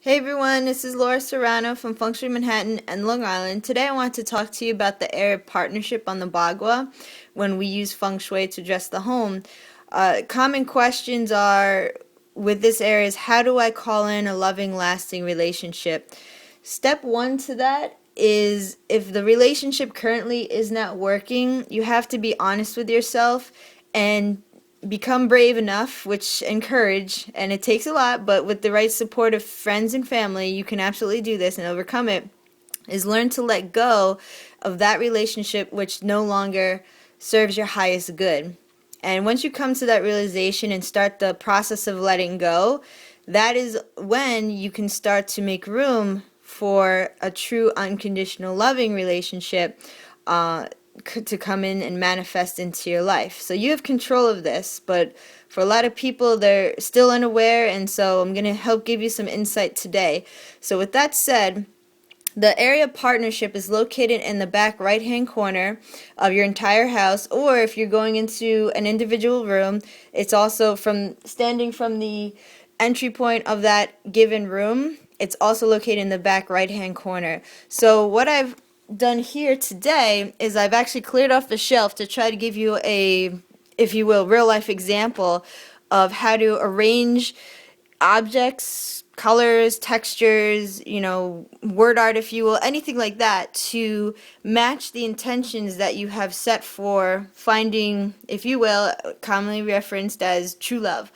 Hey everyone, this is Laura Cerrano from Feng Shui Manhattan and Long Island. Today I want to talk to you about the area of partnership on the Bagua when we use Feng Shui to dress the home. Common questions are with this area is how do I call in a loving, lasting relationship? Step one to that is if the relationship currently is not working, you have to be honest with yourself and become brave enough, which encourage, and it takes a lot, but with the right support of friends and family, you can absolutely do this and overcome it, is learn to let go of that relationship which no longer serves your highest good. And once you come to that realization and start the process of letting go, that is when you can start to make room for a true unconditional loving relationship to come in and manifest into your life. So you have control of this, but for a lot of people, they're still unaware, and so I'm going to help give you some insight today. So with that said, the area of partnership is located in the back right-hand corner of your entire house, or if you're going into an individual room, it's also standing from the entry point of that given room. It's also located in the back right-hand corner. So what I've done here today is I've actually cleared off the shelf to try to give you a, if you will, real-life example of how to arrange objects, colors, textures, word art, if you will, anything like that to match the intentions that you have set for finding, if you will, commonly referenced as true love.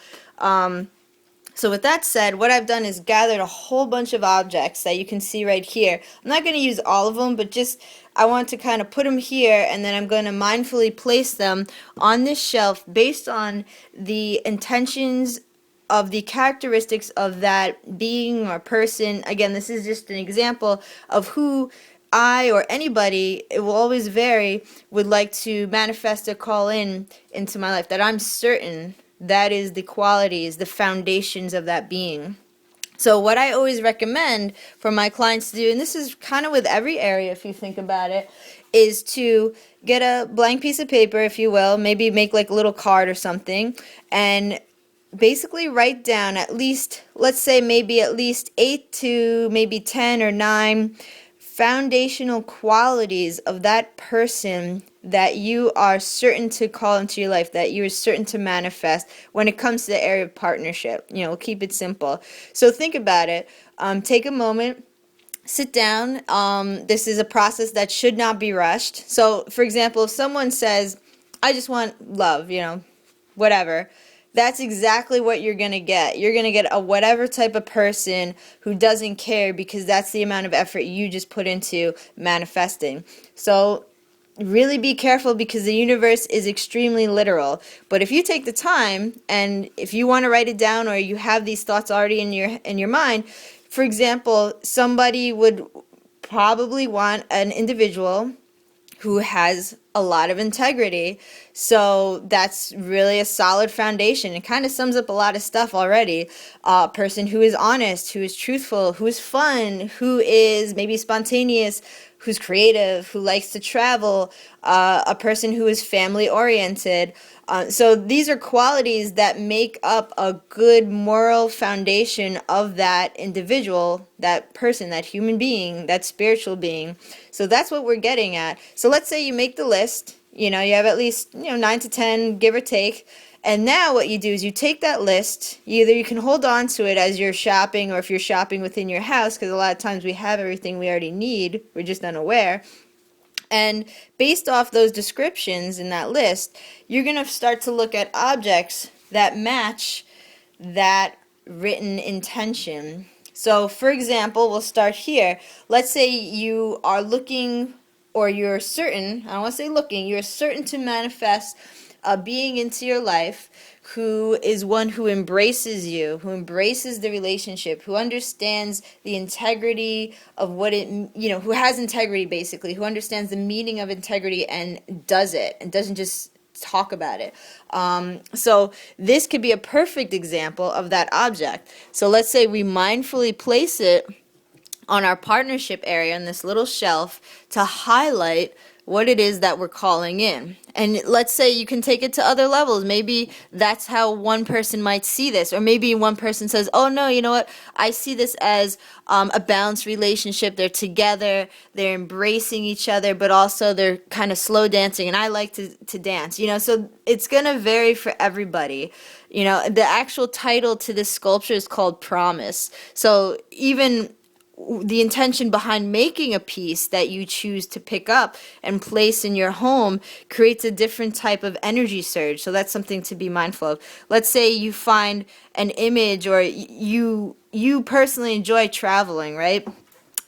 So with that said, what I've done is gathered a whole bunch of objects that you can see right here. I'm not going to use all of them, but just I want to kind of put them here, and then I'm going to mindfully place them on this shelf based on the intentions of the characteristics of that being or person. Again, this is just an example of who I or anybody, it will always vary, would like to manifest or call into my life, that I'm certain that is the qualities, the foundations of that being. So what I always recommend for my clients to do, and this is kind of with every area if you think about it, is to get a blank piece of paper, if you will, maybe make like a little card or something, and basically write down at least, let's say maybe at least 8 to maybe 10 or 9 foundational qualities of that person that you are certain to call into your life, that you're certain to manifest when it comes to the area of partnership. Keep it simple. So think about it. Take a moment. Sit down. This is a process that should not be rushed. So, for example, if someone says, I just want love, whatever, that's exactly what you're going to get. You're going to get a whatever type of person who doesn't care, because that's the amount of effort you just put into manifesting. So really be careful, because the universe is extremely literal. But if you take the time, and if you want to write it down, or you have these thoughts already in your mind, for example, somebody would probably want an individual who has a lot of integrity. So that's really a solid foundation. It kind of sums up a lot of stuff already. A person who is honest, who is truthful, who is fun, who is maybe spontaneous, who's creative, who likes to travel, a person who is family oriented. So these are qualities that make up a good moral foundation of that individual, that person, that human being, that spiritual being. So that's what we're getting at. So let's say you make the list, you have at least 9 to 10, give or take. And now what you do is you take that list, either you can hold on to it as you're shopping, or if you're shopping within your house, because a lot of times we have everything we already need, we're just unaware. And based off those descriptions in that list, you're going to start to look at objects that match that written intention. So, for example, we'll start here. Let's say you are looking, or you're certain, I don't want to say looking, you're certain to manifest a being into your life who is one who embraces you, who embraces the relationship, who understands the integrity of what it, who has integrity basically, who understands the meaning of integrity and does it, and doesn't just talk about it. So this could be a perfect example of that object. So let's say we mindfully place it on our partnership area in this little shelf to highlight what it is that we're calling in. And let's say you can take it to other levels. Maybe that's how one person might see this. Or maybe one person says, oh no, you know what? I see this as a balanced relationship. They're together, they're embracing each other, but also they're kind of slow dancing. And I like to dance, so it's going to vary for everybody. The actual title to this sculpture is called Promise. So even the intention behind making a piece that you choose to pick up and place in your home creates a different type of energy surge. So that's something to be mindful of. Let's say you find an image, or you personally enjoy traveling, right?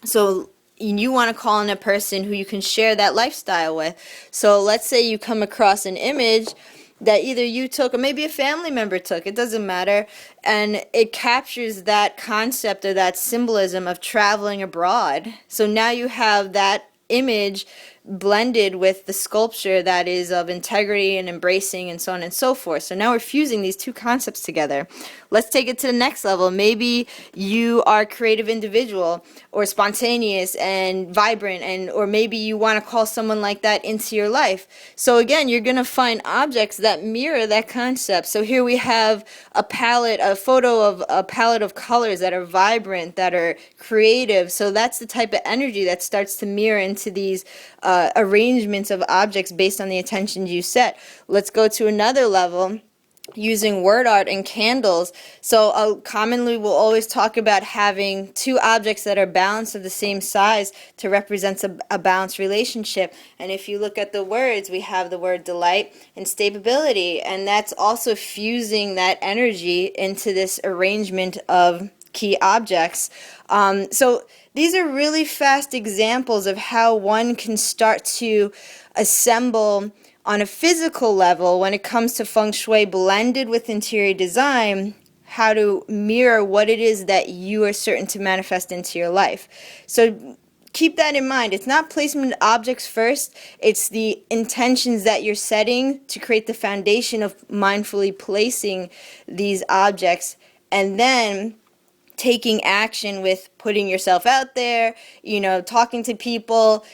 So you want to call in a person who you can share that lifestyle with. So let's say you come across an image that either you took or maybe a family member took, it doesn't matter, and it captures that concept or that symbolism of traveling abroad. So now you have that image blended with the sculpture that is of integrity and embracing and so on and so forth. So now we're fusing these two concepts together. Let's take it to the next level. Maybe you are a creative individual or spontaneous and vibrant, or maybe you want to call someone like that into your life. So again, you're going to find objects that mirror that concept. So here we have a photo of a palette of colors that are vibrant, that are creative. So that's the type of energy that starts to mirror into these arrangements of objects based on the intentions you set. Let's go to another level, using word art and candles. So commonly we'll always talk about having two objects that are balanced of the same size to represent a balanced relationship. And if you look at the words, we have the word delight and stability, and that's also fusing that energy into this arrangement of key objects. So these are really fast examples of how one can start to assemble on a physical level when it comes to Feng Shui blended with interior design, how to mirror what it is that you are certain to manifest into your life. So keep that in mind. It's not placement of objects first, it's the intentions that you're setting to create the foundation of mindfully placing these objects, and then taking action with putting yourself out there, talking to people,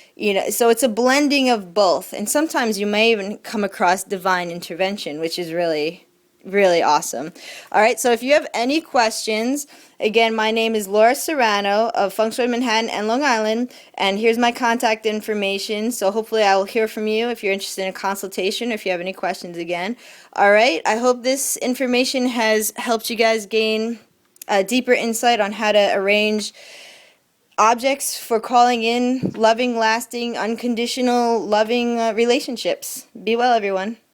so it's a blending of both. And sometimes you may even come across divine intervention, which is really, really awesome. All right, so if you have any questions, again, my name is Laura Cerrano of Feng Shui Manhattan and Long Island, and here's my contact information. So hopefully I will hear from you if you're interested in a consultation, or if you have any questions again. All right, I hope this information has helped you guys gain a deeper insight on how to arrange objects for calling in loving, lasting, unconditional, loving relationships. Be well, everyone.